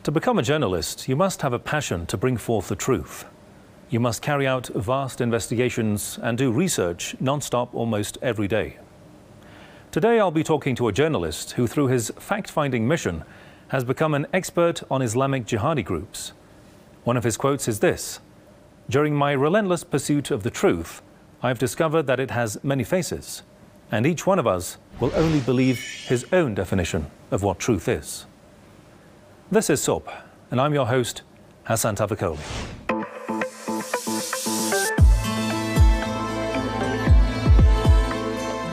To become a journalist, you must have a passion to bring forth the truth. You must carry out vast investigations and do research non-stop almost every day. Today I'll be talking to a journalist who, through his fact-finding mission, has become an expert on Islamic jihadi groups. One of his quotes is this: "During my relentless pursuit of the truth, I've discovered that it has many faces, and each one of us will only believe his own definition of what truth is." This is SOP, and I'm your host, Hassan Tavakoli.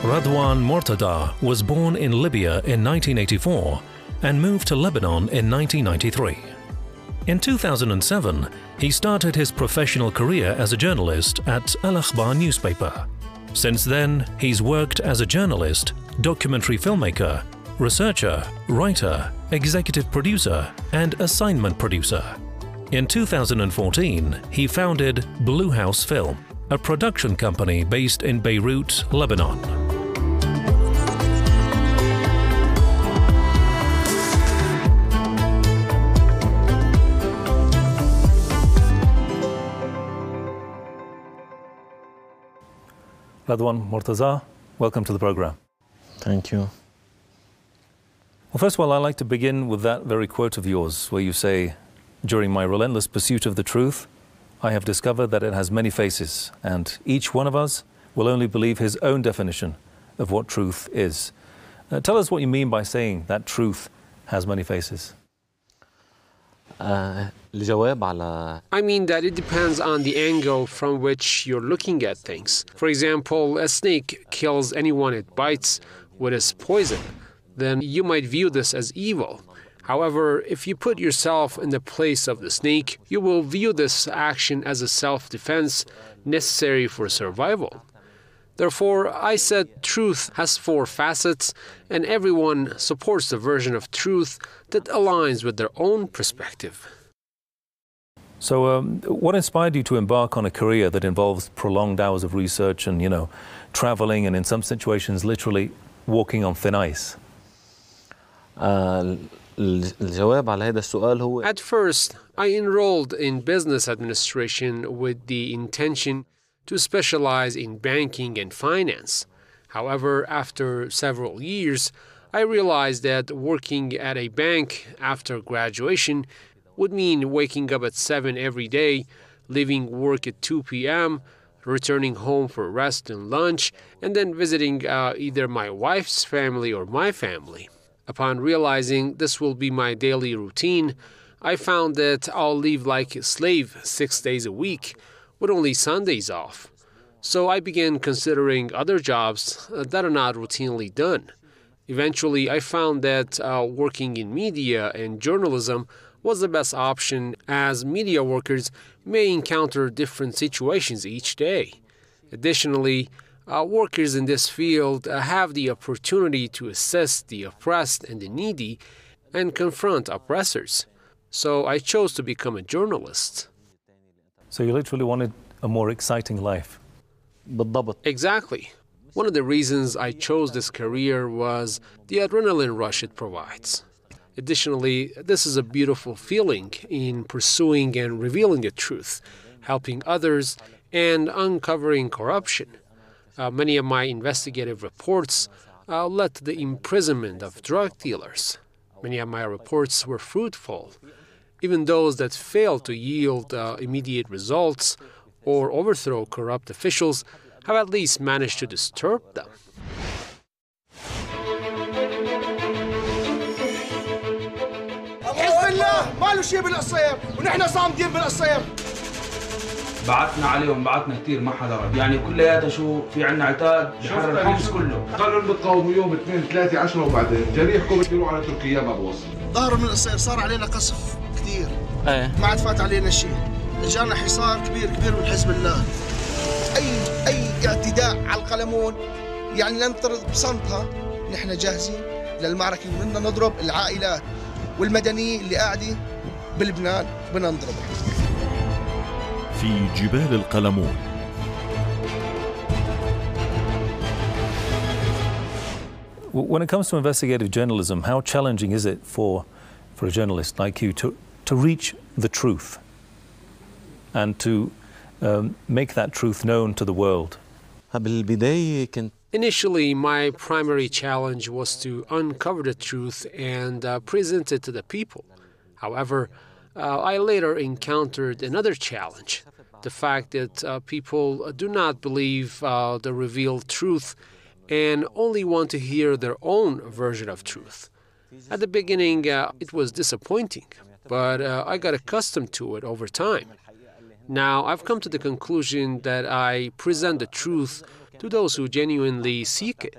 Radwan Mortada was born in Libya in 1984 and moved to Lebanon in 1993. In 2007, he started his professional career as a journalist at Al Akhbar newspaper. Since then, he's worked as a journalist, documentary filmmaker, researcher, writer, executive producer, and assignment producer. In 2014, he founded Blue House Film, a production company based in Beirut, Lebanon. Radwan Mortada, welcome to the program. Thank you. Well, first of all, I'd like to begin with that very quote of yours, where you say, "During my relentless pursuit of the truth, I have discovered that it has many faces, and each one of us will only believe his own definition of what truth is." Tell us what you mean by saying that truth has many faces. I mean that it depends on the angle from which you're looking at things. For example, a snake kills anyone it bites with its poison. Then you might view this as evil. However, if you put yourself in the place of the snake, you will view this action as a self-defense necessary for survival. Therefore, I said truth has 4 facets, and everyone supports the version of truth that aligns with their own perspective. So what inspired you to embark on a career that involves prolonged hours of research and, traveling and in some situations literally walking on thin ice? At first, I enrolled in business administration with the intention to specialize in banking and finance. However, after several years, I realized that working at a bank after graduation would mean waking up at 7 every day, leaving work at 2 p.m., returning home for rest and lunch, and then visiting either my wife's family or my family. Upon realizing this will be my daily routine, I found that I'll live like a slave 6 days a week, with only Sundays off. So I began considering other jobs that are not routinely done. Eventually, I found that working in media and journalism was the best option, as media workers may encounter different situations each day. Additionally, workers in this field have the opportunity to assist the oppressed and the needy and confront oppressors. So I chose to become a journalist. So you literally wanted a more exciting life? Exactly. One of the reasons I chose this career was the adrenaline rush it provides. Additionally, this is a beautiful feeling in pursuing and revealing the truth, helping others, and uncovering corruption. Many of my investigative reports led to the imprisonment of drug dealers. Many of my reports were fruitful. Even those that failed to yield immediate results or overthrow corrupt officials have at least managed to disturb them. ما له شيء بالقصير ونحن صامدين بالقصير. بعتنا عليهم، بعتنا كثير ما حدا رد، يعني كلياتها شو في عنا عتاد بحر الحمص كله. قرروا بتقاوموا يوم 2 3 10 وبعدين جريحكم بتروحوا على تركيا ما بوصل. ظهروا من القصير صار علينا قصف كثير. ما عاد فات علينا شيء. اجانا حصار كبير من حزب الله. اي اعتداء على القلمون يعني ننطرد بصمتها. نحن جاهزين للمعركة، بدنا نضرب العائلات والمدنيين اللي قاعدين بلبنان بدنا نضربهم. في جبال القلمون. When it comes to investigative journalism, how challenging is it for for a journalist like you to reach the truth and to make that truth known to the world? Initially, my primary challenge was to uncover the truth and present it to the people. However, I later encountered another challenge, the fact that people do not believe the revealed truth and only want to hear their own version of truth. At the beginning, it was disappointing, but I got accustomed to it over time. Now, I've come to the conclusion that I present the truth to those who genuinely seek it.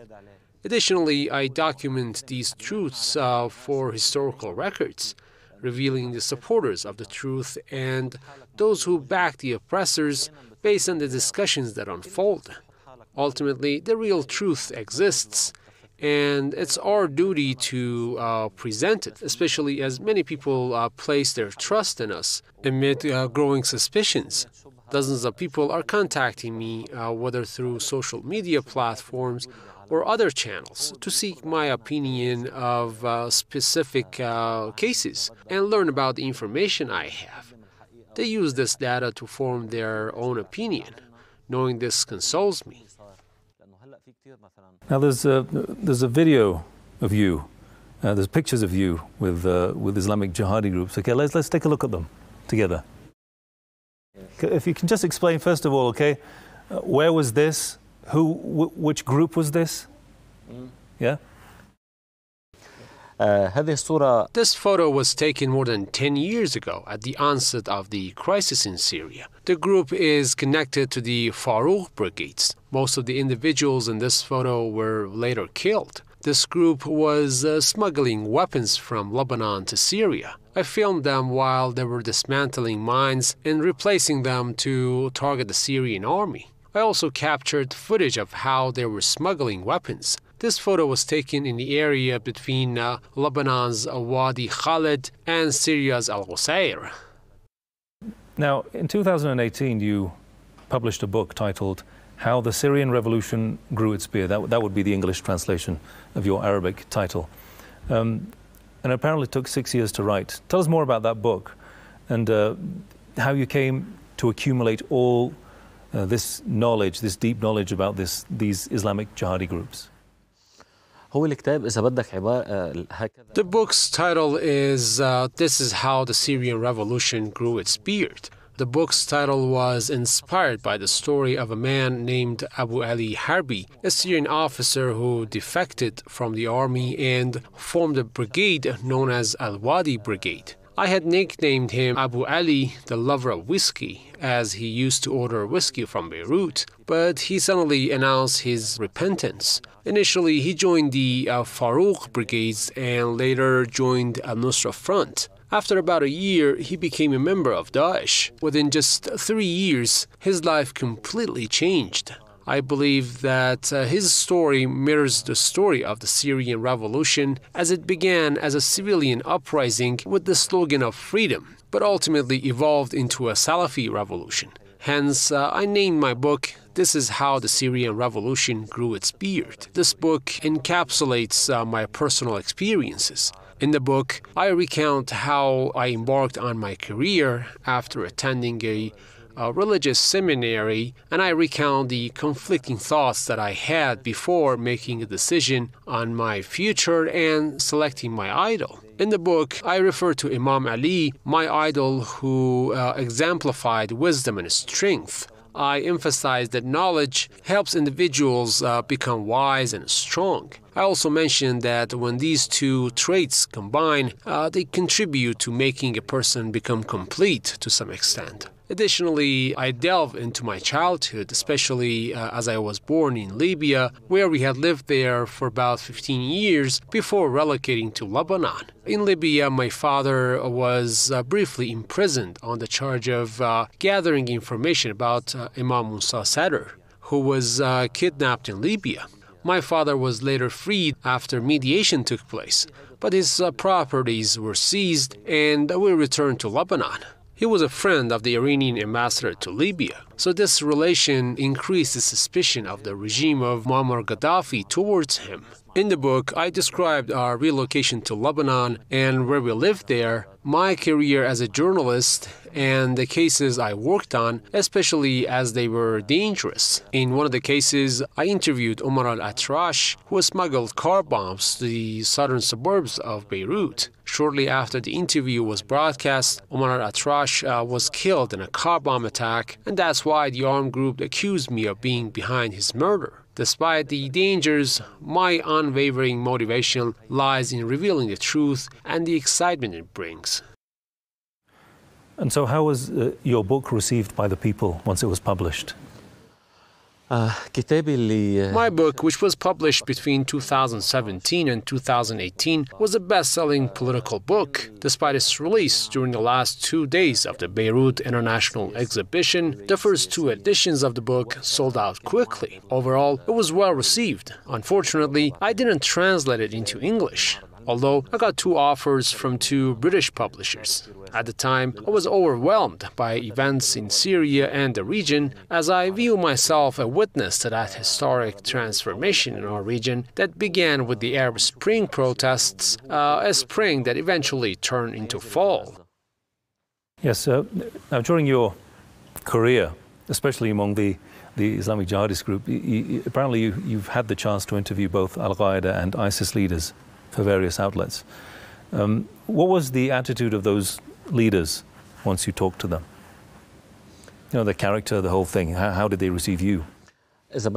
Additionally, I document these truths for historical records, revealing the supporters of the truth and those who back the oppressors based on the discussions that unfold. Ultimately, the real truth exists, and it's our duty to present it, especially as many people place their trust in us amid growing suspicions. Dozens of people are contacting me, whether through social media platforms or other channels, to seek my opinion of specific cases and learn about the information I have. They use this data to form their own opinion. Knowing this consoles me. Now there's a video of you, there's pictures of you with Islamic jihadi groups. Okay, let's take a look at them together. If you can just explain first of all, okay, where was this? Which group was this? Yeah. This photo was taken more than 10 years ago at the onset of the crisis in Syria. The group is connected to the Farouk brigades. Most of the individuals in this photo were later killed. This group was smuggling weapons from Lebanon to Syria. I filmed them while they were dismantling mines and replacing them to target the Syrian army. I also captured footage of how they were smuggling weapons. This photo was taken in the area between Lebanon's Wadi Khalid and Syria's Al-Qusayr. Now, in 2018, you published a book titled How the Syrian Revolution Grew Its Beard. That would be the English translation of your Arabic title. And apparently it took 6 years to write. Tell us more about that book and how you came to accumulate all this knowledge, this deep knowledge about these Islamic jihadi groups. The book's title is This is How the Syrian Revolution Grew Its Beard. The book's title was inspired by the story of a man named Abu Ali Harbi, a Syrian officer who defected from the army and formed a brigade known as Al-Wadi Brigade. I had nicknamed him Abu Ali, the lover of whiskey, as he used to order whiskey from Beirut, but he suddenly announced his repentance. Initially, he joined the Farouk brigades and later joined Al-Nusra Front. After about a year, he became a member of Daesh. Within just 3 years, his life completely changed. I believe that his story mirrors the story of the Syrian Revolution, as it began as a civilian uprising with the slogan of freedom, but ultimately evolved into a Salafi revolution. Hence, I named my book, This is How the Syrian Revolution Grew Its Beard. This book encapsulates my personal experiences. In the book, I recount how I embarked on my career after attending a religious seminary, and I recount the conflicting thoughts that I had before making a decision on my future and selecting my idol. In the book, I refer to Imam Ali, my idol, who exemplified wisdom and strength. I emphasize that knowledge helps individuals become wise and strong. I also mentioned that when these two traits combine, they contribute to making a person become complete to some extent. Additionally, I delve into my childhood, especially as I was born in Libya, where we had lived there for about 15 years before relocating to Lebanon. In Libya, my father was briefly imprisoned on the charge of gathering information about Imam Musa Sadr, who was kidnapped in Libya. My father was later freed after mediation took place, but his properties were seized and we returned to Lebanon. He was a friend of the Iranian ambassador to Libya, so this relation increased the suspicion of the regime of Muammar Gaddafi towards him. In the book, I described our relocation to Lebanon and where we lived there, my career as a journalist, and the cases I worked on, especially as they were dangerous. In one of the cases, I interviewed Omar al-Atrash, who smuggled car bombs to the southern suburbs of Beirut. Shortly after the interview was broadcast, Omar al-Atrash was killed in a car bomb attack, and that's why the armed group accused me of being behind his murder. Despite the dangers, my unwavering motivation lies in revealing the truth and the excitement it brings. And so how was your book received by the people once it was published? My book, which was published between 2017 and 2018, was a best-selling political book. Despite its release during the last 2 days of the Beirut International Exhibition, the first 2 editions of the book sold out quickly. Overall, it was well received. Unfortunately, I didn't translate it into English, although I got 2 offers from 2 British publishers. At the time, I was overwhelmed by events in Syria and the region, as I view myself a witness to that historic transformation in our region that began with the Arab Spring protests, a spring that eventually turned into fall. Yes, now during your career, especially among the Islamic Jihadist group, apparently you've had the chance to interview both Al-Qaeda and ISIS leaders for various outlets. What was the attitude of those leaders once you talked to them? You know, the character, the whole thing. How did they receive you? My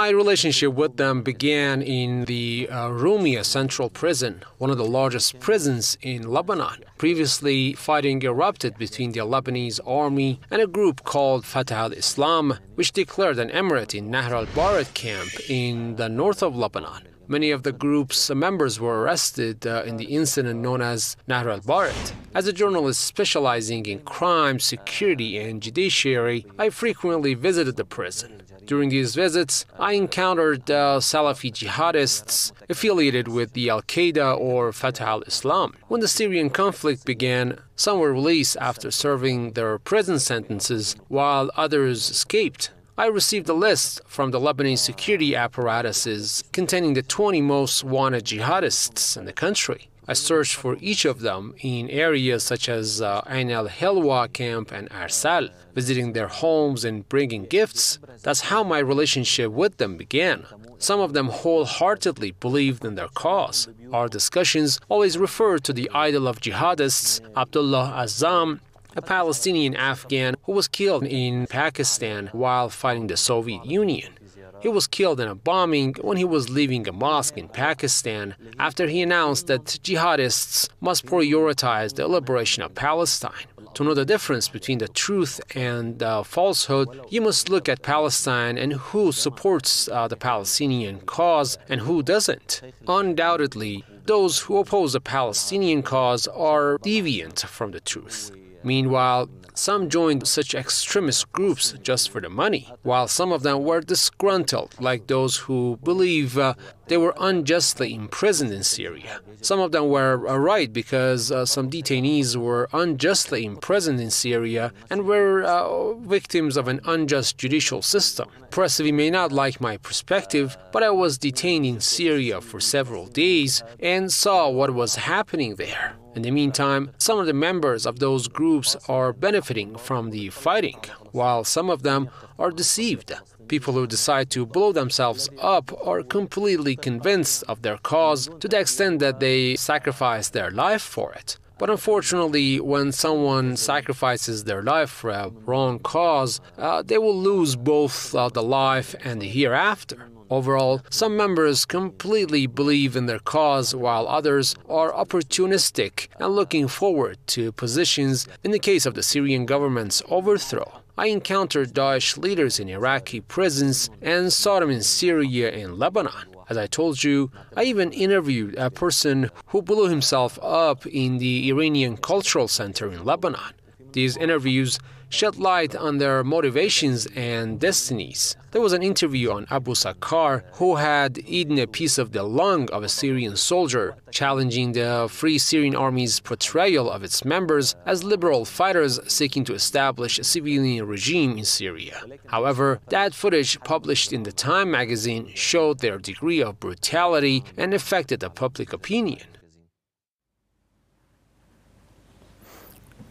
relationship with them began in the Rumia Central Prison, one of the largest prisons in Lebanon. Previously, fighting erupted between the Lebanese army and a group called Fatah al-Islam, which declared an emirate in Nahr al-Bared camp in the north of Lebanon. Many of the group's members were arrested in the incident known as Nahr al-Bared. As a journalist specializing in crime, security, and judiciary, I frequently visited the prison. During these visits, I encountered Salafi jihadists affiliated with the Al-Qaeda or Fatah al-Islam. When the Syrian conflict began, some were released after serving their prison sentences, while others escaped. I received a list from the Lebanese security apparatuses containing the 20 most wanted jihadists in the country. I searched for each of them in areas such as Ain al-Helwa camp and Arsal, visiting their homes and bringing gifts. That's how my relationship with them began. Some of them wholeheartedly believed in their cause. Our discussions always referred to the idol of jihadists, Abdullah Azzam, a Palestinian Afghan who was killed in Pakistan while fighting the Soviet Union. He was killed in a bombing when he was leaving a mosque in Pakistan after he announced that jihadists must prioritize the liberation of Palestine. To know the difference between the truth and falsehood, you must look at Palestine and who supports the Palestinian cause and who doesn't. Undoubtedly, those who oppose the Palestinian cause are deviant from the truth. Meanwhile, some joined such extremist groups just for the money, while some of them were disgruntled, like those who believe they were unjustly imprisoned in Syria. Some of them were right because some detainees were unjustly imprisoned in Syria and were victims of an unjust judicial system. Press may not like my perspective, but I was detained in Syria for several days and saw what was happening there. In the meantime, some of the members of those groups are benefiting from the fighting, while some of them are deceived. People who decide to blow themselves up are completely convinced of their cause to the extent that they sacrifice their life for it. But unfortunately, when someone sacrifices their life for a wrong cause, they will lose both the life and the hereafter. Overall, some members completely believe in their cause, while others are opportunistic and looking forward to positions in the case of the Syrian government's overthrow. I encountered Daesh leaders in Iraqi prisons and saw them in Syria and Lebanon. As I told you, I even interviewed a person who blew himself up in the Iranian Cultural Center in Lebanon. These interviews shed light on their motivations and destinies. There was an interview on Abu Sakkar, who had eaten a piece of the lung of a Syrian soldier, challenging the Free Syrian Army's portrayal of its members as liberal fighters seeking to establish a civilian regime in Syria. However, that footage published in the Time magazine showed their degree of brutality and affected the public opinion.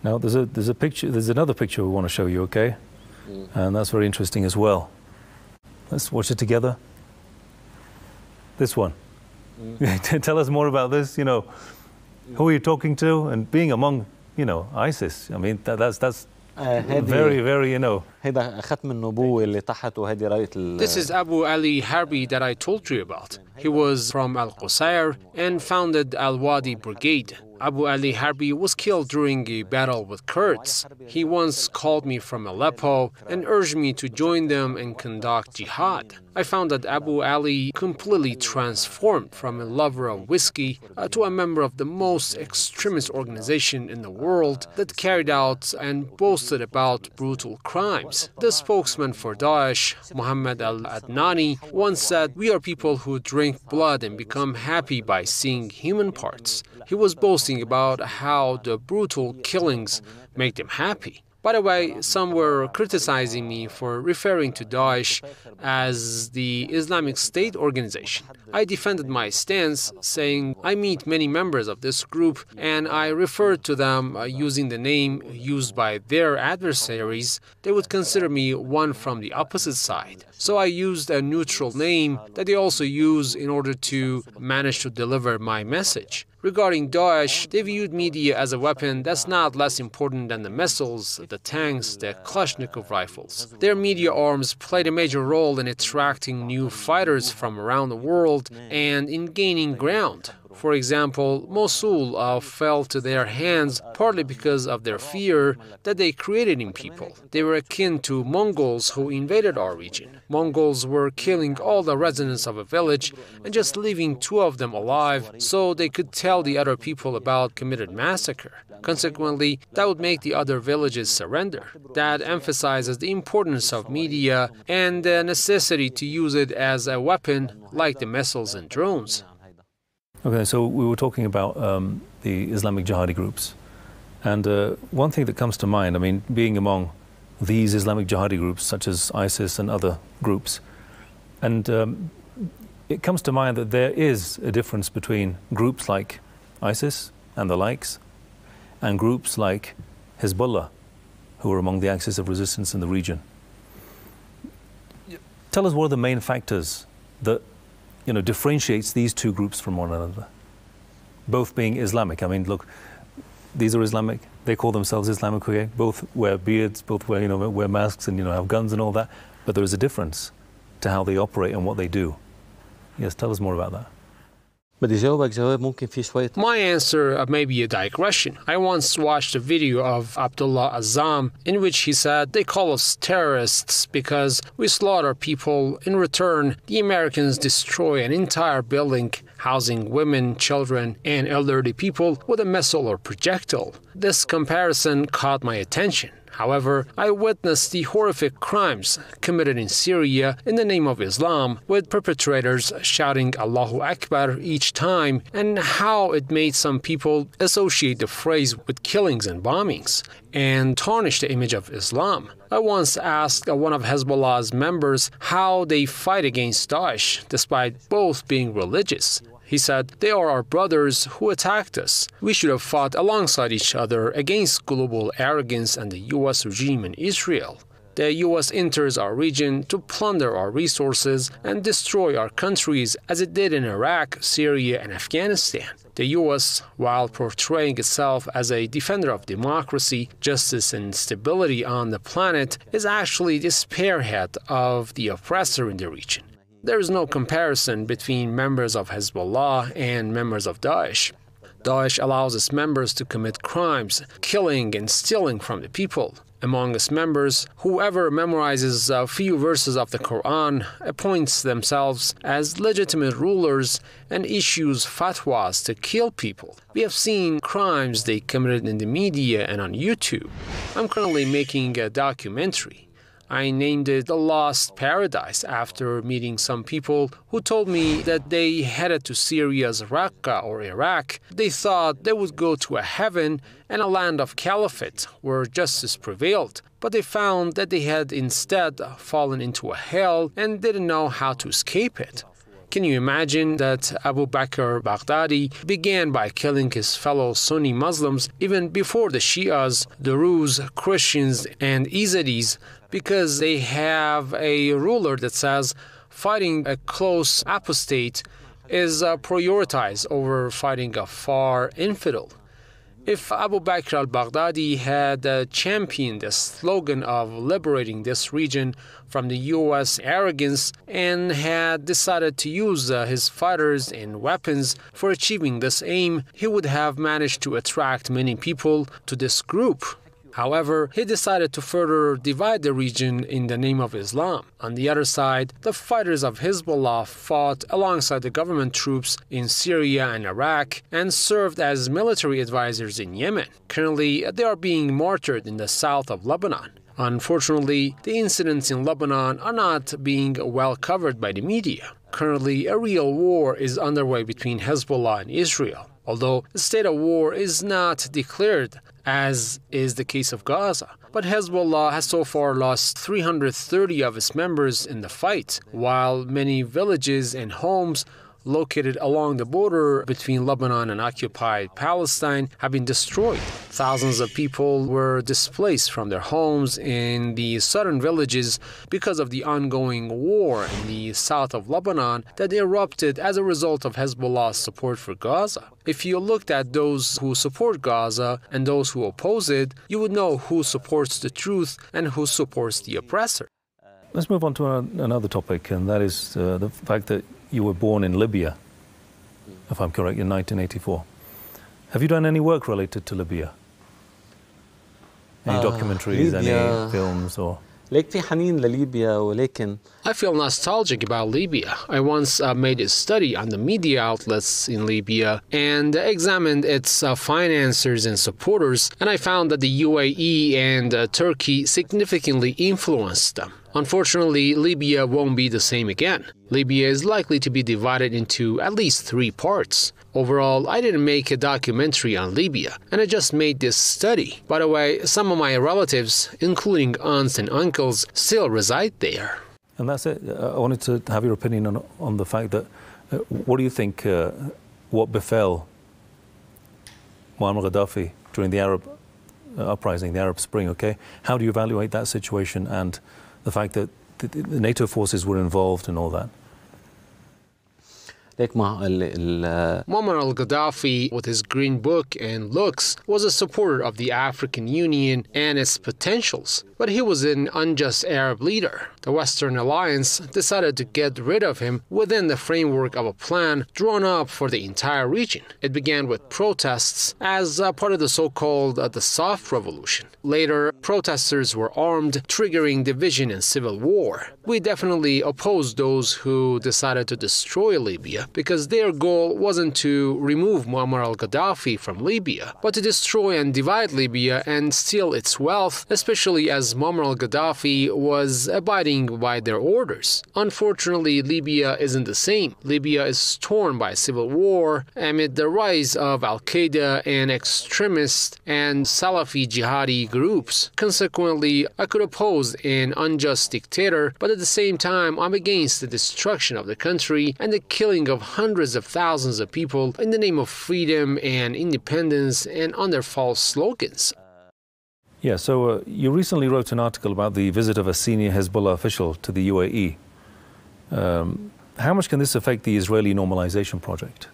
Now, there's a picture. There's another picture we want to show you, okay? And that's very interesting as well. Let's watch it together. This one. Tell us more about this. You know, who are you talking to? And being among, you know, ISIS. I mean, that's very, very, you know. This is Abu Ali Harbi that I told you about. He was from Al-Qusayr and founded Al-Wadi Brigade. Abu Ali Harbi was killed during a battle with Kurds. He once called me from Aleppo and urged me to join them and conduct jihad. I found that Abu Ali completely transformed from a lover of whiskey to a member of the most extremist organization in the world that carried out and boasted about brutal crimes. The spokesman for Daesh, Muhammad al-Adnani, once said, "We are people who drink blood and become happy by seeing human parts." He was boasting about how the brutal killings make them happy. By the way, some were criticizing me for referring to Daesh as the Islamic State organization. I defended my stance, saying I meet many members of this group and I referred to them using the name used by their adversaries. They would consider me one from the opposite side. So I used a neutral name that they also use in order to manage to deliver my message. Regarding Daesh, they viewed media as a weapon that's not less important than the missiles, the tanks, the Kalashnikov rifles. Their media arms played a major role in attracting new fighters from around the world and in gaining ground. For example, Mosul fell to their hands partly because of their fear that they created in people. They were akin to Mongols who invaded our region. Mongols were killing all the residents of a village and just leaving 2 of them alive so they could tell the other people about committed massacre. Consequently, that would make the other villages surrender. That emphasizes the importance of media and the necessity to use it as a weapon like the missiles and drones. Okay, so we were talking about the Islamic jihadi groups. And one thing that comes to mind, I mean, being among these Islamic jihadi groups, such as ISIS and other groups, and it comes to mind that there is a difference between groups like ISIS and the likes, and groups like Hezbollah, who are among the axis of resistance in the region. Tell us what are the main factors that differentiates these 2 groups from one another, both being Islamic. I mean, look, these are Islamic. They call themselves Islamic. Okay? Both wear beards, both wear masks, and have guns and all that. But there is a difference to how they operate and what they do. Yes, tell us more about that. My answer may be a digression. I once watched a video of Abdullah Azzam in which he said, "They call us terrorists because we slaughter people. In return, the Americans destroy an entire building housing women, children, and elderly people with a missile or projectile." This comparison caught my attention. However, I witnessed the horrific crimes committed in Syria in the name of Islam, with perpetrators shouting Allahu Akbar each time, and how it made some people associate the phrase with killings and bombings, and tarnish the image of Islam. I once asked one of Hezbollah's members how they fight against Daesh, despite both being religious. He said, "They are our brothers who attacked us. We should have fought alongside each other against global arrogance and the U.S. regime in Israel. The U.S. enters our region to plunder our resources and destroy our countries as it did in Iraq, Syria, and Afghanistan. The U.S., while portraying itself as a defender of democracy, justice, and stability on the planet, is actually the spearhead of the oppressor in the region. There is no comparison between members of Hezbollah and members of Daesh. Daesh allows its members to commit crimes, killing and stealing from the people. Among its members, whoever memorizes a few verses of the Quran appoints themselves as legitimate rulers and issues fatwas to kill people. We have seen crimes they committed in the media and on YouTube. I'm currently making a documentary. I named it The Lost Paradise after meeting some people who told me that they headed to Syria's Raqqa or Iraq. They thought they would go to a heaven and a land of caliphate where justice prevailed, but they found that they had instead fallen into a hell and didn't know how to escape it. Can you imagine that Abu Bakr Baghdadi began by killing his fellow Sunni Muslims even before the Shias, Druze, Christians, and Yazidis, because they have a ruler that says fighting a close apostate is prioritized over fighting a far infidel. If Abu Bakr al-Baghdadi had championed the slogan of liberating this region from the U.S. arrogance and had decided to use his fighters and weapons for achieving this aim, he would have managed to attract many people to this group. However, he decided to further divide the region in the name of Islam. On the other side, the fighters of Hezbollah fought alongside the government troops in Syria and Iraq and served as military advisors in Yemen. Currently, they are being martyred in the south of Lebanon. Unfortunately, the incidents in Lebanon are not being well covered by the media. Currently, a real war is underway between Hezbollah and Israel, although the state of war is not declared, as is the case of Gaza. But Hezbollah has so far lost 330 of its members in the fight, while many villages and homes located along the border between Lebanon and occupied Palestine have been destroyed. Thousands of people were displaced from their homes in the southern villages because of the ongoing war in the south of Lebanon that erupted as a result of Hezbollah's support for Gaza. If you looked at those who support Gaza and those who oppose it, you would know who supports the truth and who supports the oppressor. Let's move on to another topic, and that is the fact that you were born in Libya, if I'm correct, in 1984. Have you done any work related to Libya? Any documentaries, any films, or...? I feel nostalgic about Libya. I once made a study on the media outlets in Libya and examined its financiers and supporters, and I found that the UAE and Turkey significantly influenced them. Unfortunately, Libya won't be the same again. Libya is likely to be divided into at least 3 parts. Overall, I didn't make a documentary on Libya, and I just made this study. By the way, some of my relatives, including aunts and uncles, still reside there. And that's it. I wanted to have your opinion on the fact that, what do you think, what befell Muammar Gaddafi during the Arab uprising, the Arab Spring, okay? How do you evaluate that situation and the fact that the NATO forces were involved in all that? Muammar al-Gaddafi, with his green book and looks, was a supporter of the African Union and its potentials, but he was an unjust Arab leader. The Western Alliance decided to get rid of him within the framework of a plan drawn up for the entire region. It began with protests as part of the so-called the Soft Revolution. Later, protesters were armed, triggering division and civil war. We definitely opposed those who decided to destroy Libya, because their goal wasn't to remove Muammar al-Gaddafi from Libya, but to destroy and divide Libya and steal its wealth, especially as Muammar al-Gaddafi was abiding by their orders. Unfortunately, Libya isn't the same. Libya is torn by civil war amid the rise of Al-Qaeda and extremist and Salafi jihadi groups. Consequently, I could oppose an unjust dictator, but at the same time, I'm against the destruction of the country and the killing of hundreds of thousands of people in the name of freedom and independence and under false slogans. Yeah, so you recently wrote an article about the visit of a senior Hezbollah official to the UAE. How much can this affect the Israeli normalization project?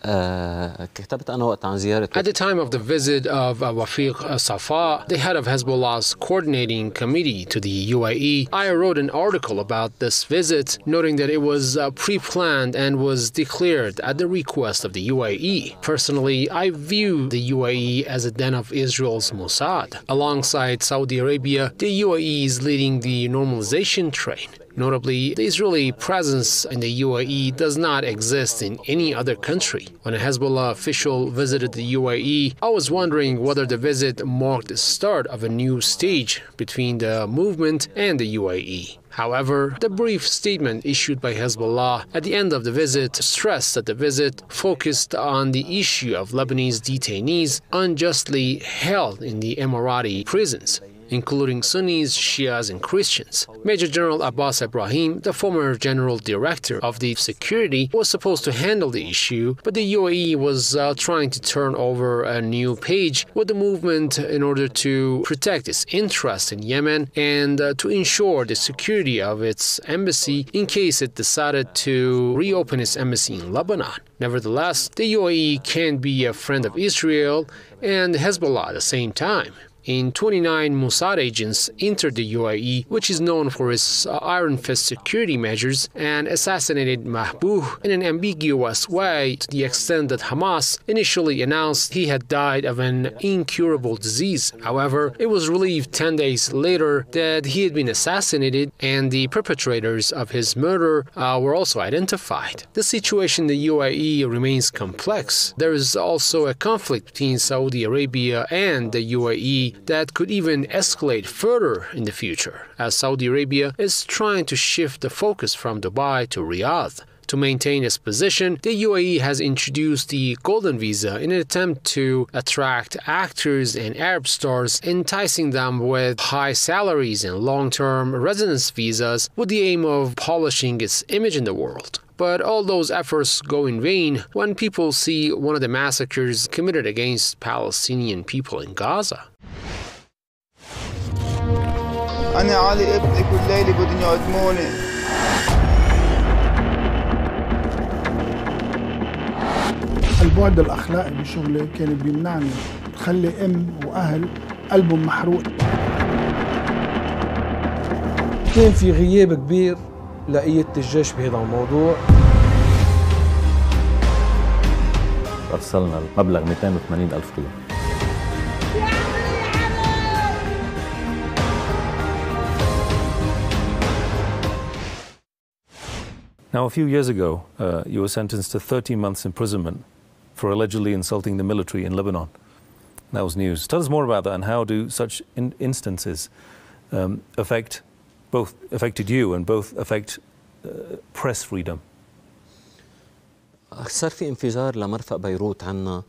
At the time of the visit of Wafiq Safa, the head of Hezbollah's coordinating committee to the UAE, I wrote an article about this visit, noting that it was pre-planned and was declared at the request of the UAE. Personally, I view the UAE as a den of Israel's Mossad. Alongside Saudi Arabia, the UAE is leading the normalization train. Notably, the Israeli presence in the UAE does not exist in any other country. When a Hezbollah official visited the UAE, I was wondering whether the visit marked the start of a new stage between the movement and the UAE. However, the brief statement issued by Hezbollah at the end of the visit stressed that the visit focused on the issue of Lebanese detainees unjustly held in the Emirati prisons, including Sunnis, Shias, and Christians. Major General Abbas Ibrahim, the former general director of the security, was supposed to handle the issue, but the UAE was trying to turn over a new page with the movement in order to protect its interest in Yemen and to ensure the security of its embassy in case it decided to reopen its embassy in Lebanon. Nevertheless, the UAE can be a friend of Israel and Hezbollah at the same time. In 29 Mossad agents entered the UAE, which is known for its iron fist security measures, and assassinated Mahbouh in an ambiguous way to the extent that Hamas initially announced he had died of an incurable disease. However, it was relieved 10 days later that he had been assassinated, and the perpetrators of his murder were also identified. The situation in the UAE remains complex. There is also a conflict between Saudi Arabia and the UAE that could even escalate further in the future, as Saudi Arabia is trying to shift the focus from Dubai to Riyadh. To maintain its position, the UAE has introduced the Golden Visa in an attempt to attract actors and Arab stars, enticing them with high salaries and long-term residence visas with the aim of polishing its image in the world. But all those efforts go in vain when people see one of the massacres committed against Palestinian people in Gaza. أنا علي ابنك والليلة بدهم يعدموني. البعد الأخلاقي بشغلي كان بيمنعني تخلي أم وأهل قلبهم محروق. كان في غياب كبير لقيادة الجيش بهذا الموضوع. أرسلنا المبلغ 280,000 دولار. Now, a few years ago, you were sentenced to 13 months imprisonment for allegedly insulting the military in Lebanon. That was news. Tell us more about that, and how do such instances affected you and both affect press freedom?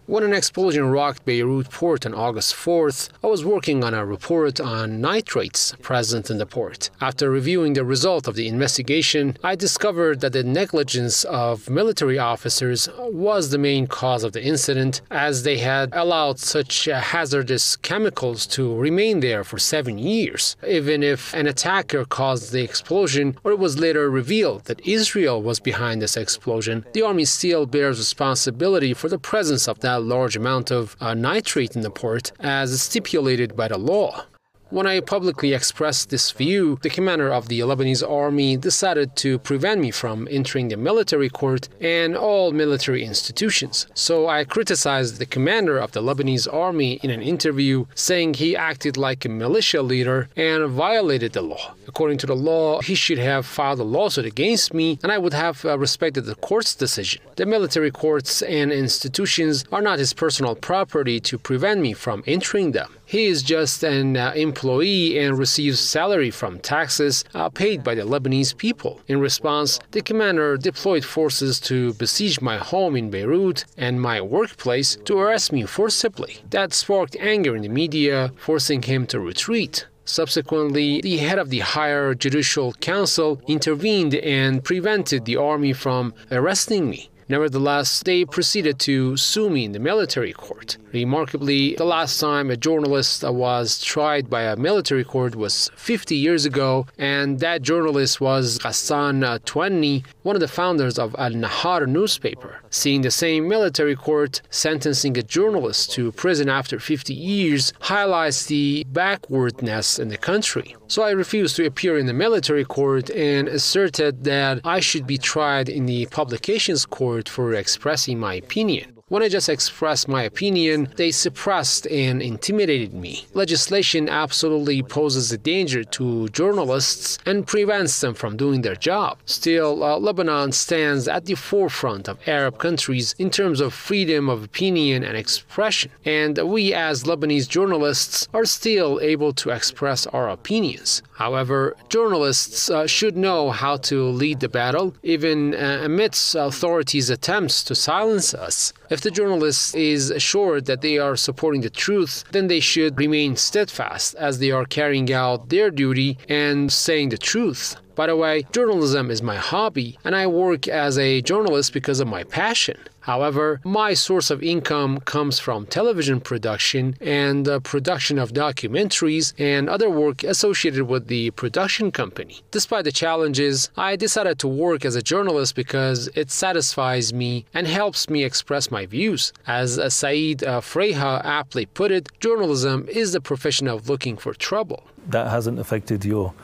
When an explosion rocked Beirut port on August 4th, I was working on a report on nitrates present in the port. After reviewing the result of the investigation, I discovered that the negligence of military officers was the main cause of the incident, as they had allowed such hazardous chemicals to remain there for 7 years. Even if an attacker caused the explosion, or it was later revealed that Israel was behind this explosion, the army still bears responsibility for the presence of that large amount of nitrate in the port, as stipulated by the law. When I publicly expressed this view, the commander of the Lebanese army decided to prevent me from entering the military court and all military institutions. So I criticized the commander of the Lebanese army in an interview, saying he acted like a militia leader and violated the law. According to the law, he should have filed a lawsuit against me, and I would have respected the court's decision. The military courts and institutions are not his personal property to prevent me from entering them. He is just an employee and receives salary from taxes paid by the Lebanese people. In response, the commander deployed forces to besiege my home in Beirut and my workplace to arrest me forcibly. That sparked anger in the media, forcing him to retreat. Subsequently, the head of the Higher Judicial Council intervened and prevented the army from arresting me. Nevertheless, they proceeded to sue me in the military court. Remarkably, the last time a journalist was tried by a military court was 50 years ago, and that journalist was Ghassan Twanni, one of the founders of Al-Nahar newspaper. Seeing the same military court sentencing a journalist to prison after 50 years highlights the backwardness in the country. So I refused to appear in the military court and asserted that I should be tried in the publications court for expressing my opinion. When I just expressed my opinion, they suppressed and intimidated me. Legislation absolutely poses a danger to journalists and prevents them from doing their job. Still, Lebanon stands at the forefront of Arab countries in terms of freedom of opinion and expression. And we as Lebanese journalists are still able to express our opinions. However, journalists should know how to lead the battle, even amidst authorities' attempts to silence us. If the journalist is assured that they are supporting the truth, then they should remain steadfast as they are carrying out their duty and saying the truth. By the way, journalism is my hobby, and I work as a journalist because of my passion. However, my source of income comes from television production and the production of documentaries and other work associated with the production company. Despite the challenges, I decided to work as a journalist because it satisfies me and helps me express my views. As Saeed Freha aptly put it, journalism is the profession of looking for trouble. That hasn't affected your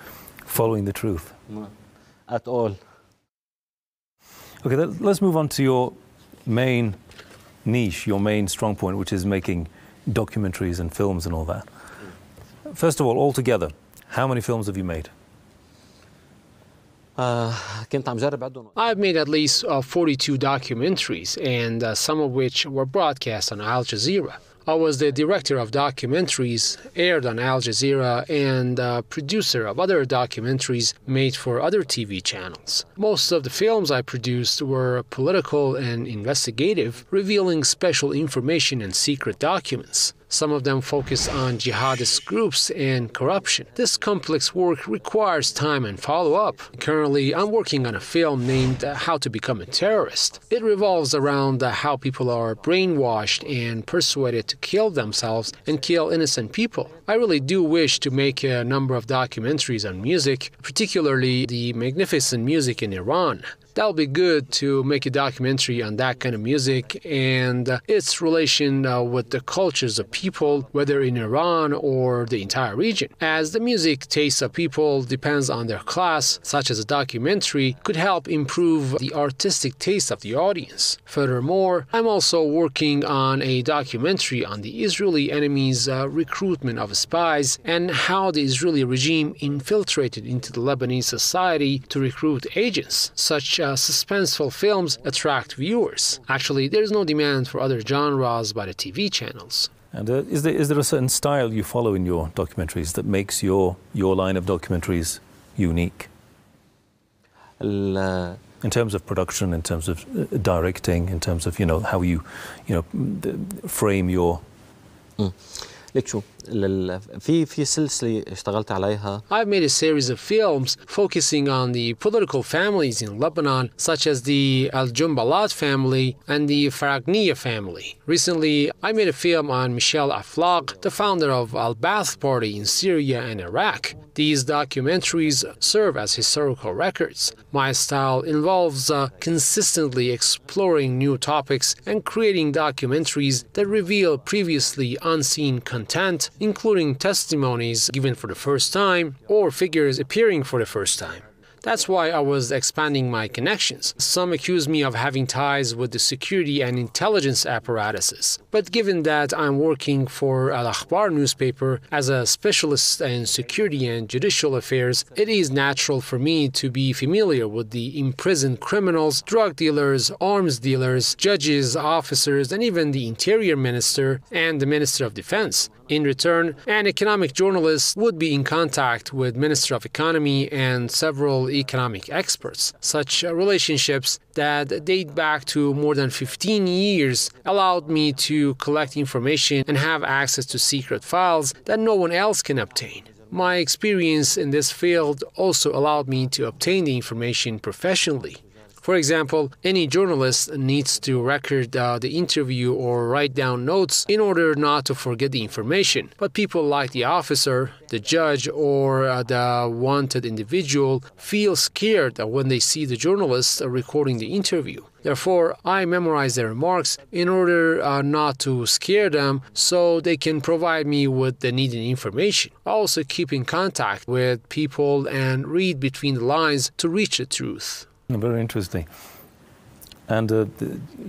following the truth? No, at all. Okay, let's move on to your main niche, your main strong point, which is making documentaries and films and all that. First of all, altogether, how many films have you made? I've made at least 42 documentaries, and some of which were broadcast on Al Jazeera. I was the director of documentaries aired on Al Jazeera and producer of other documentaries made for other TV channels. Most of the films I produced were political and investigative, revealing special information and secret documents. Some of them focus on jihadist groups and corruption. This complex work requires time and follow-up. Currently, I'm working on a film named How to Become a Terrorist. It revolves around how people are brainwashed and persuaded to kill themselves and kill innocent people. I really do wish to make a number of documentaries on music, particularly the magnificent music in Iran. That'll be good to make a documentary on that kind of music and its relation with the cultures of people, whether in Iran or the entire region. As the music taste of people depends on their class, such as a documentary could help improve the artistic taste of the audience. Furthermore, I'm also working on a documentary on the Israeli enemy's recruitment of spies and how the Israeli regime infiltrated into the Lebanese society to recruit agents. Such suspenseful films attract viewers. Actually, there is no demand for other genres by the TV channels. And is there a certain style you follow in your documentaries that makes your line of documentaries unique? In terms of production, in terms of directing, in terms of how you frame your. ليك شو في سلسلة اشتغلت عليها. I've made a series of films focusing on the political families in Lebanon, such as the Al-Jumbalat family and the Faragniya family. Recently, I made a film on Michel Aflaq, the founder of Al-Ba'ath Party in Syria and Iraq. These documentaries serve as historical records. My style involves consistently exploring new topics and creating documentaries that reveal previously unseen content, including testimonies given for the first time or figures appearing for the first time. That's why I was expanding my connections. Some accuse me of having ties with the security and intelligence apparatuses. But given that I'm working for Al-Akhbar newspaper as a specialist in security and judicial affairs, it is natural for me to be familiar with the imprisoned criminals, drug dealers, arms dealers, judges, officers, and even the interior minister and the minister of defense. In return, an economic journalist would be in contact with Minister of Economy and several economic experts. Such relationships that date back to more than 15 years allowed me to collect information and have access to secret files that no one else can obtain. My experience in this field also allowed me to obtain the information professionally. For example, any journalist needs to record the interview or write down notes in order not to forget the information. But people like the officer, the judge, or the wanted individual feel scared when they see the journalist recording the interview. Therefore, I memorize their remarks in order not to scare them so they can provide me with the needed information. I also keep in contact with people and read between the lines to reach the truth. Very interesting. And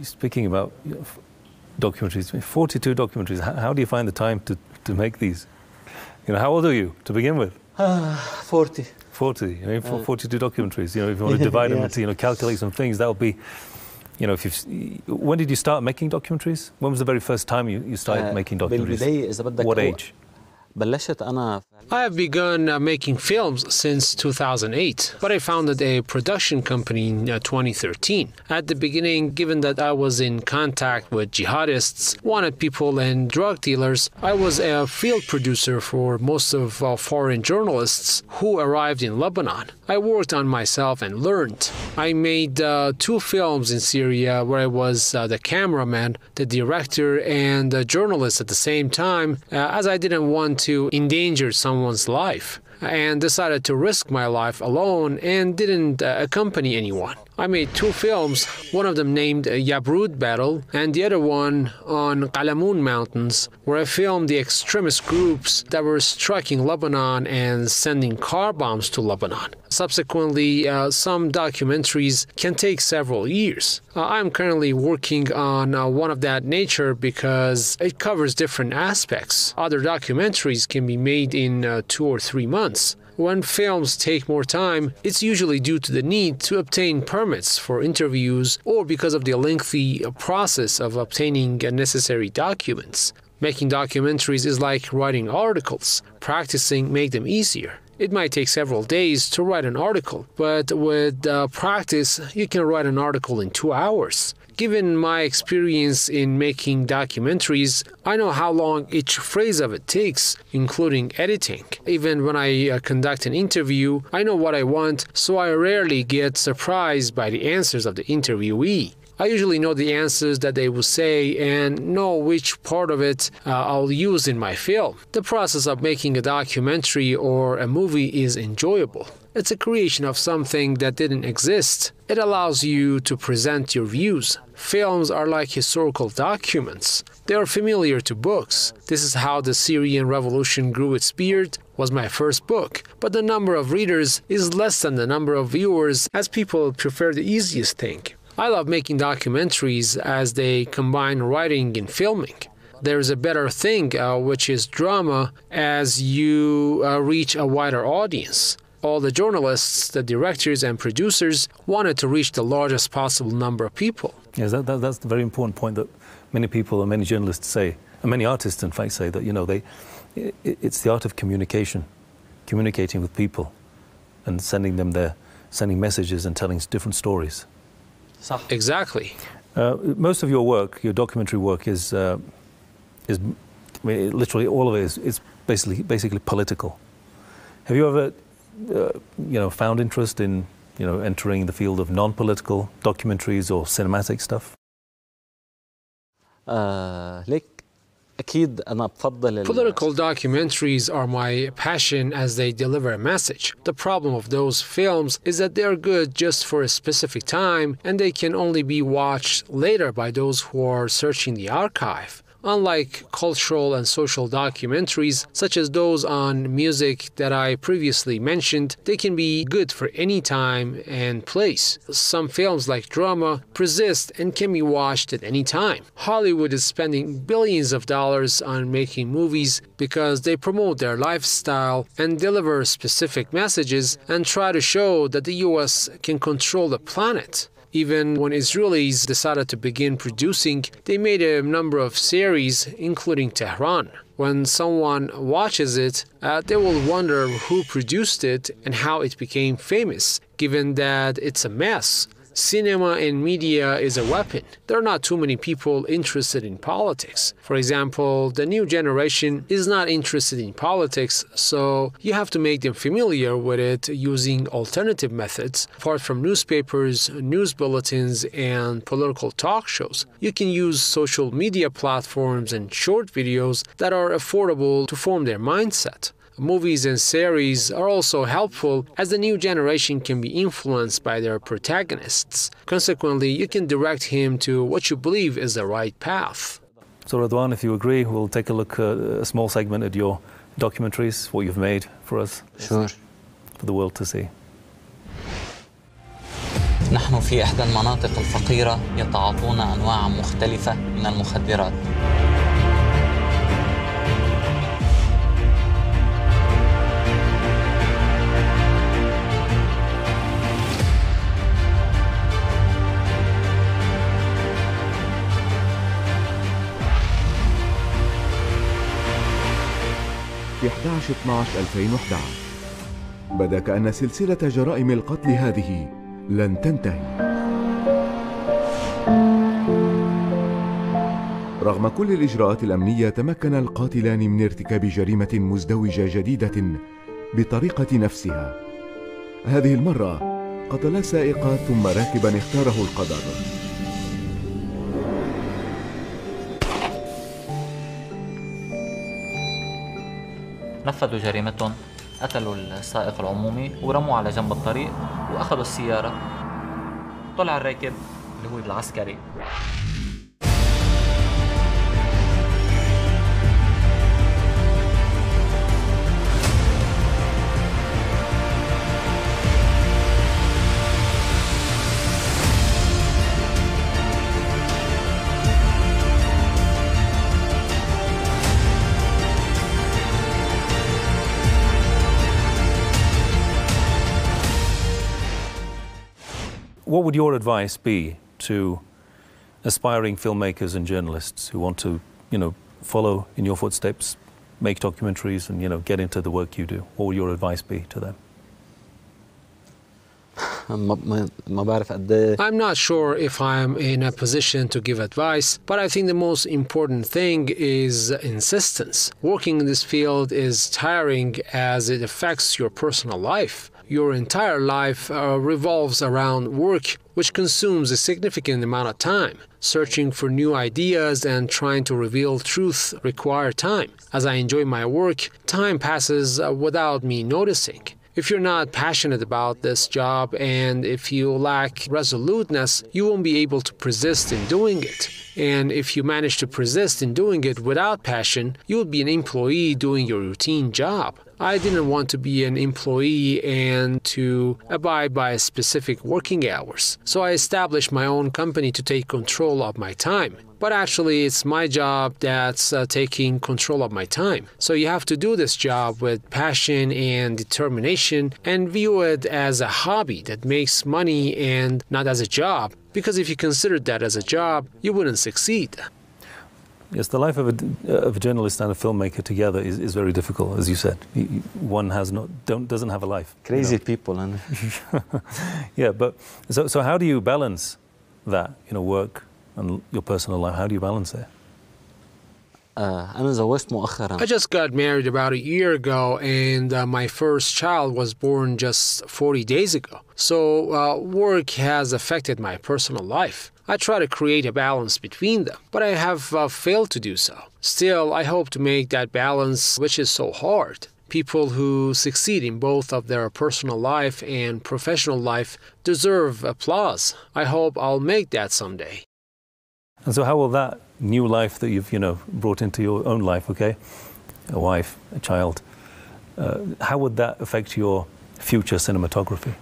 speaking about documentaries, 42 documentaries, how do you find the time to make these? How old are you to begin with? 40. 40, 42 documentaries. If you want to divide them into, calculate some things, that'll be, when did you start making documentaries? When was the very first time you started making documentaries? What age? I have begun making films since 2008, but I founded a production company in 2013. At the beginning, given that I was in contact with jihadists, wanted people, and drug dealers, I was a field producer for most of foreign journalists who arrived in Lebanon. I worked on myself and learned. I made 2 films in Syria where I was the cameraman, the director, and the journalist at the same time, as I didn't want to endanger someone's life, and decided to risk my life alone and didn't accompany anyone. I made 2 films, one of them named Yabrud Battle and the other one on Qalamun Mountains, where I filmed the extremist groups that were striking Lebanon and sending car bombs to Lebanon. Subsequently, some documentaries can take several years. I'm currently working on one of that nature because it covers different aspects. Other documentaries can be made in 2 or 3 months. When films take more time, it's usually due to the need to obtain permits for interviews or because of the lengthy process of obtaining necessary documents. Making documentaries is like writing articles. Practicing makes them easier. It might take several days to write an article, but with practice, you can write an article in 2 hours. Given my experience in making documentaries, I know how long each phrase of it takes, including editing. Even when I conduct an interview, I know what I want, so I rarely get surprised by the answers of the interviewee. I usually know the answers that they will say and know which part of it I'll use in my film. The process of making a documentary or a movie is enjoyable. It's a creation of something that didn't exist. It allows you to present your views. Films are like historical documents. They are familiar to books. This is how the Syrian Revolution grew its beard, was my first book. But the number of readers is less than the number of viewers, as people prefer the easiest thing. I love making documentaries as they combine writing and filming. There's a better thing, which is drama, as you reach a wider audience. All the journalists, the directors, and producers wanted to reach the largest possible number of people. Yes, that's the very important point that many people and many journalists say, and many artists, in fact, say that, it's the art of communication, communicating with people and sending messages and telling different stories. Exactly. Most of your work, your documentary work, is literally all of it is basically political. Have you ever, found interest in, entering the field of non-political documentaries or cinematic stuff? Political documentaries are my passion as they deliver a message. The problem of those films is that they are good just for a specific time and they can only be watched later by those who are searching the archive. Unlike cultural and social documentaries, such as those on music that I previously mentioned, they can be good for any time and place. Some films, like drama, persist and can be watched at any time. Hollywood is spending billions of dollars on making movies because they promote their lifestyle and deliver specific messages and try to show that the U.S. can control the planet. Even when Israelis decided to begin producing, they made a number of series, including Tehran. When someone watches it, they will wonder who produced it and how it became famous, given that it's a mess. cinema and media is a weapon. There are not too many people interested in politics. For example, the new generation is not interested in politics, so you have to make them familiar with it using alternative methods. Apart from newspapers, news bulletins, and political talk shows, you can use social media platforms and short videos that are affordable to form their mindset. Movies and series are also helpful as the new generation can be influenced by their protagonists. Consequently, you can direct him to what you believe is the right path. So Radwan, if you agree, we'll take a look at a small segment at your documentaries, what you've made for us. Sure. For the world to see. نحن في إحدى المناطق الفقيرة يتعاطون أنواع مختلفة من المخدرات. في 11/12/2011 بدا كأن سلسلة جرائم القتل هذه لن تنتهي. رغم كل الإجراءات الأمنية تمكن القاتلان من ارتكاب جريمة مزدوجة جديدة بطريقة نفسها. هذه المرة قتلا سائقا ثم راكبا اختاره القدر. نفذوا جريمتهم، قتلوا السائق العمومي ورموا على جنب الطريق وأخذوا السيارة. طلع الراكب اللي هو العسكري. What would your advice be to aspiring filmmakers and journalists who want to, follow in your footsteps, make documentaries and, get into the work you do? What would your advice be to them? I'm not sure if I'm in a position to give advice, but I think the most important thing is insistence. Working in this field is tiring as it affects your personal life. Your entire life revolves around work, which consumes a significant amount of time. Searching for new ideas and trying to reveal truth require time. As I enjoy my work, time passes without me noticing. If you're not passionate about this job and if you lack resoluteness, you won't be able to persist in doing it. And if you manage to persist in doing it without passion, you'll be an employee doing your routine job. I didn't want to be an employee and to abide by specific working hours. So I established my own company to take control of my time. But actually, it's my job that's taking control of my time. So you have to do this job with passion and determination and view it as a hobby that makes money and not as a job. Because if you consider that as a job, you wouldn't succeed. Yes, the life of a journalist and a filmmaker together is very difficult, as you said. One doesn't have a life. Crazy people. Yeah, but so how do you balance that, work and your personal life? How do you balance it? I just got married about a year ago, and my first child was born just 40 days ago. So work has affected my personal life. I try to create a balance between them, but I have failed to do so. Still, I hope to make that balance, which is so hard. People who succeed in both of their personal life and professional life deserve applause. I hope I'll make that someday. And so how will that new life that you've, brought into your own life, okay, a wife, a child, how would that affect your future cinematography?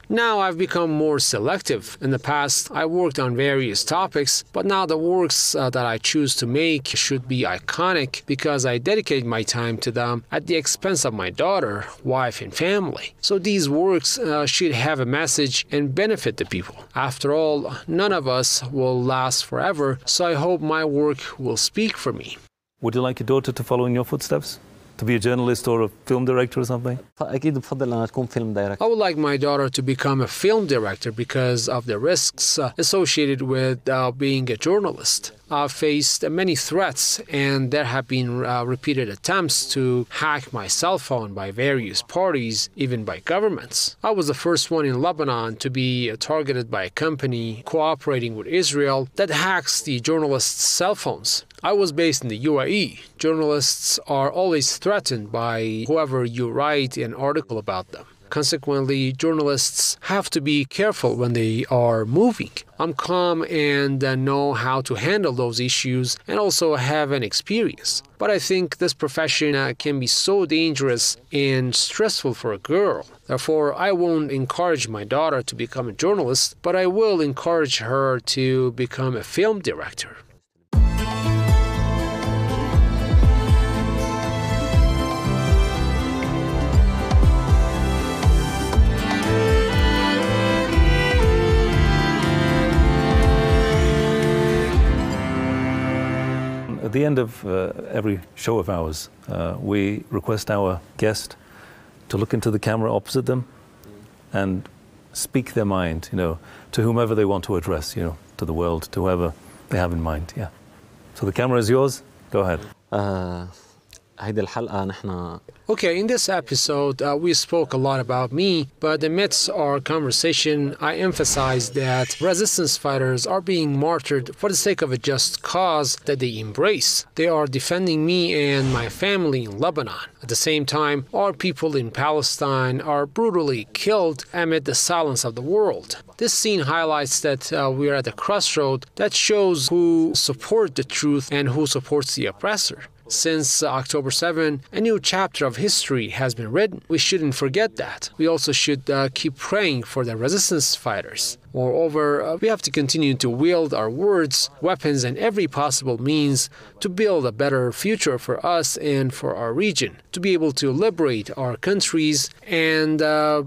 Now I've become more selective. In the past, I worked on various topics, but now the works that I choose to make should be iconic because I dedicate my time to them at the expense of my daughter, wife, and family. So these works should have a message and benefit the people. After all, none of us will last forever, so I hope my work will speak for me. Would you like your daughter to follow in your footsteps? to be a journalist or a film director or something? أكيد بفضل أن تكون فيلم دايركتور. I would like my daughter to become a film director because of the risks associated with being a journalist. I've faced many threats, and there have been repeated attempts to hack my cell phone by various parties, even by governments. I was the first one in Lebanon to be targeted by a company cooperating with Israel that hacks the journalists' cell phones. I was based in the UAE. Journalists are always threatened by whoever you write an article about them. Consequently, journalists have to be careful when they are moving. I'm calm and know how to handle those issues and also have an experience. But I think this profession can be so dangerous and stressful for a girl. Therefore, I won't encourage my daughter to become a journalist, but I will encourage her to become a film director. At the end of every show of ours, we request our guest to look into the camera opposite them and speak their mind, to whomever they want to address, to the world, to whoever they have in mind. Yeah. So the camera is yours. Go ahead. هيدي الحلقة نحن Okay, in this episode, we spoke a lot about me, but amidst our conversation, I emphasized that resistance fighters are being martyred for the sake of a just cause that they embrace. They are defending me and my family in Lebanon. At the same time, our people in Palestine are brutally killed amid the silence of the world. This scene highlights that we are at a crossroad that shows who support the truth and who supports the oppressor. Since October 7, a new chapter of history has been written. We shouldn't forget that. We also should keep praying for the resistance fighters. Moreover, we have to continue to wield our words, weapons, and every possible means to build a better future for us and for our region, to be able to liberate our countries and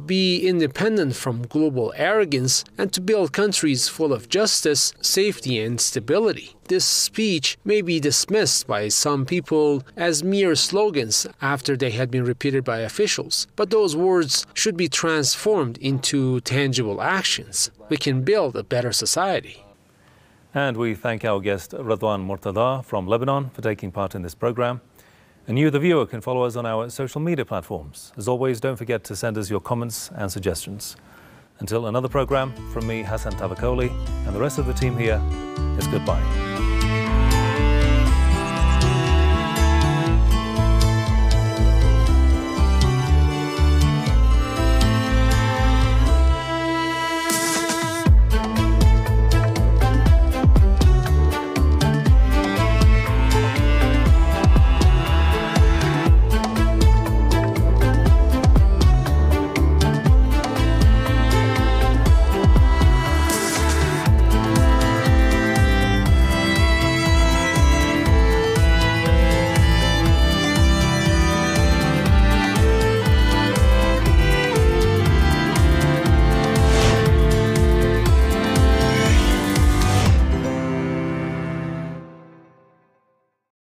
be independent from global arrogance, and to build countries full of justice, safety, and stability. This speech may be dismissed by some people as mere slogans after they had been repeated by officials, but those words should be transformed into tangible actions. We can build a better society. And we thank our guest Radwan Mortada from Lebanon for taking part in this program. And you, the viewer, can follow us on our social media platforms. As always, don't forget to send us your comments and suggestions. Until another program, from me, Hassan Tavakoli, and the rest of the team here, it's goodbye.